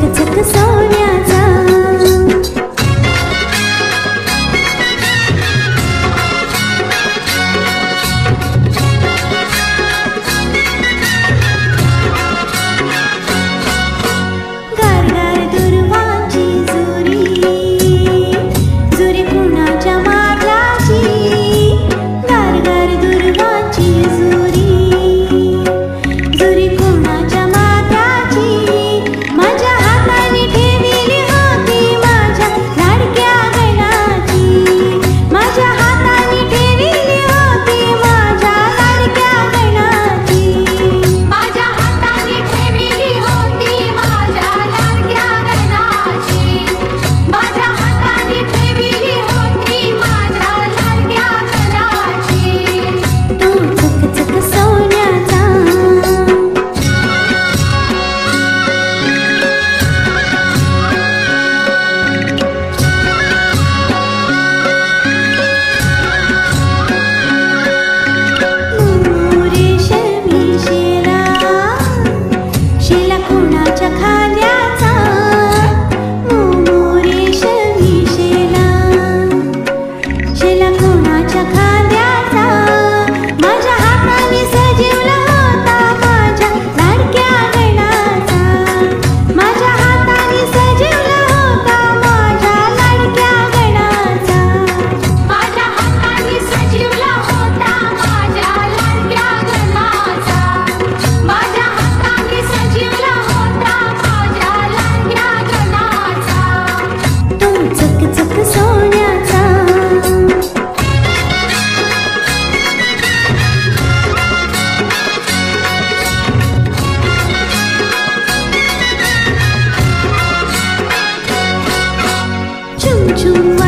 चकचक सोन्याचा गारगार दुर्वांची जुरी जुरी कुणाच्या मारलाची गारगार दुर्वांची जुरी जुरी कुणाच्या मारलाची माझ्या हाताने ठेविली होती माझ्या लाडक्या गणाची माझ्या हाताने ठेविली होती माझ्या लाडक्या गणाची माझ्या हाताने ठेविली होती माझ्या लाडक्या गणाची माझ्या हाताने ठेविली होती माझ्या लाडक्या गणाची तू चकचक सोन्याचा रेशमी शेला कुणाच्या खांद्याचा रेशमी शेला कुणाच्या खांद्याचा माझ्या हाताने सजवला होता माझ्या लाडक्या गणाचा माझ्या हाताने सजवला होता माझ्या लाडक्या गणाचा माझ्या हाताने सजवला होता माझ्या लाडक्या गणाचा माझ्या हाताने सजवला होता माझ्या लाडक्या गणाचा तू चकचक सोन्याचा छुम छुम